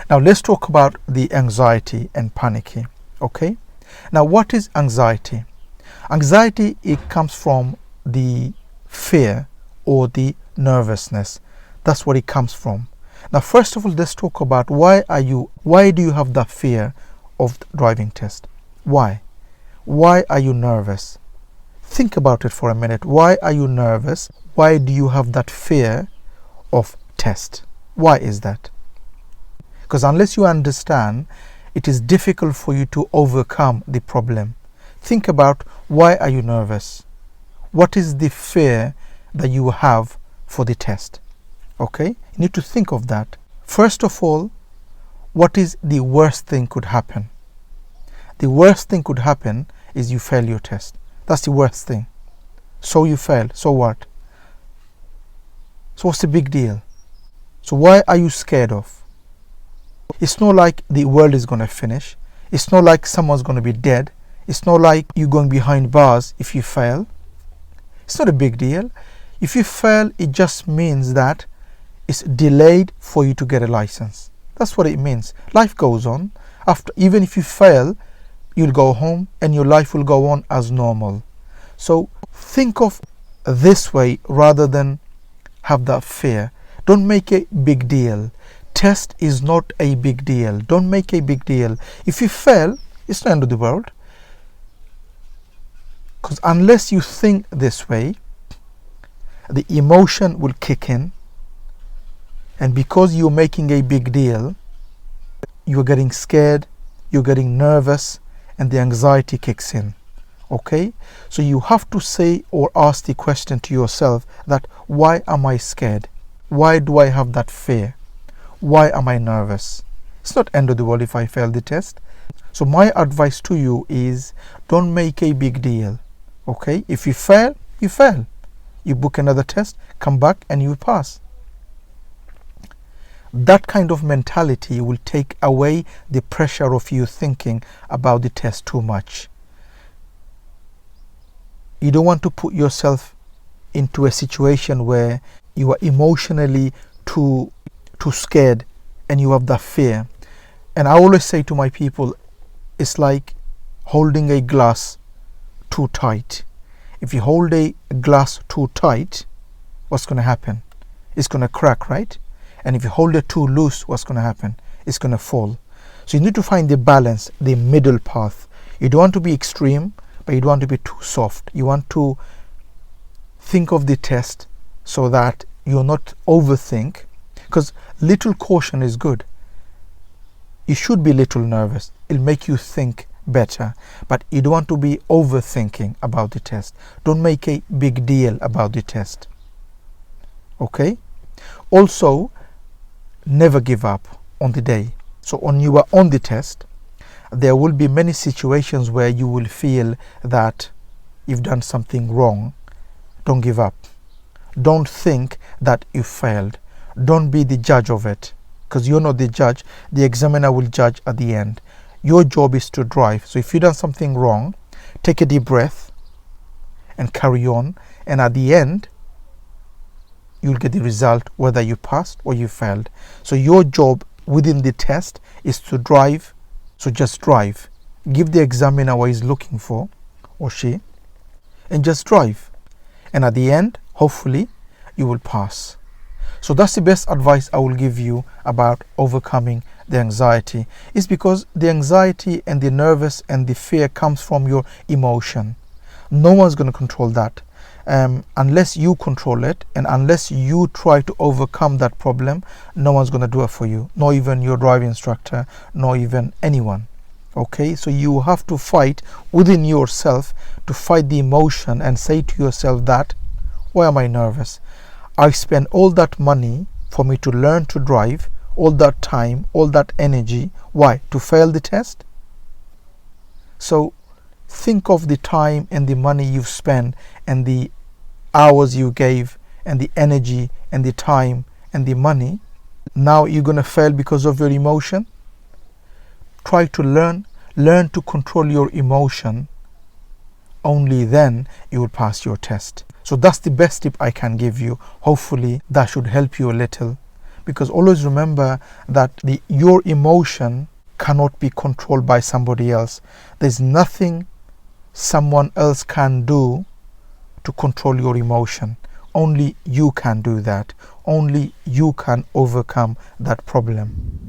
Now let's talk about the anxiety and panicky. Okay. Now what is anxiety? Anxiety, it comes from the fear or the nervousness. That's what it comes from. Now first of all, let's talk about why do you have that fear of the driving test? Why are you nervous? Think about it for a minute. Why are you nervous? Why do you have that fear of test? Why is that? Because unless you understand, it is difficult for you to overcome the problem. Think about, why are you nervous? What is the fear that you have for the test? Okay, you need to think of that. First of all, what is the worst thing could happen? The worst thing could happen is you fail your test. That's the worst thing. So you fail, so what? So what's the big deal? So why are you scared of? It's not like the world is going to finish. It's not like someone's going to be dead. It's not like you're going behind bars if you fail. It's not a big deal. If you fail, it just means that it's delayed for you to get a license. That's what it means. Life goes on. Even if you fail, you'll go home and your life will go on as normal. So think of this way rather than have that fear. Don't make a big deal. Test is not a big deal. Don't make a big deal. If you fail, it's not the end of the world. Because unless you think this way, the emotion will kick in. And because you're making a big deal, you're getting scared, you're getting nervous, and the anxiety kicks in. Okay? So you have to say or ask the question to yourself that, why am I scared? Why do I have that fear? Why am I nervous? It's not end of the world if I fail the test. So my advice to you is, don't make a big deal. Okay? If you fail, you fail. You book another test, come back and you pass. That kind of mentality will take away the pressure of you thinking about the test too much. You don't want to put yourself into a situation where you are emotionally too scared and you have that fear. And I always say to my people, it's like holding a glass too tight. If you hold a glass too tight, what's going to happen? It's going to crack, right? And if you hold it too loose, what's going to happen? It's going to fall. So you need to find the balance, the middle path. You don't want to be extreme, but you don't want to be too soft. You want to think of the test so that you're not overthink. Because little caution is good. You should be little nervous. It'll make you think better. But you don't want to be overthinking about the test. Don't make a big deal about the test. Okay? Also, never give up on the day. So when you are on the test, there will be many situations where you will feel that you've done something wrong. Don't give up. Don't think that you failed. Don't be the judge of it, because you're not the judge. The examiner will judge at the end. Your job is to drive. So if you've done something wrong, take a deep breath and carry on. And at the end, you'll get the result whether you passed or you failed. So your job within the test is to drive. So just drive. Give the examiner what he's looking for, or she, and just drive. And at the end, hopefully, you will pass. So that's the best advice I will give you about overcoming the anxiety. It's because the anxiety and the nervous and the fear comes from your emotion. No one's going to control that. Unless you control it, and unless you try to overcome that problem, no one's going to do it for you. Not even your driving instructor, not even anyone. Okay, so you have to fight within yourself to fight the emotion and say to yourself that, why am I nervous? I spent all that money for me to learn to drive, all that time, all that energy. Why? To fail the test? So think of the time and the money you've spent and the hours you gave and the energy and the time and the money. Now you're going to fail because of your emotion? Try to learn to control your emotion. Only then you will pass your test. So that's the best tip I can give you. Hopefully that should help you a little, because always remember that your emotion cannot be controlled by somebody else. There's nothing someone else can do to control your emotion. Only you can do that. Only you can overcome that problem.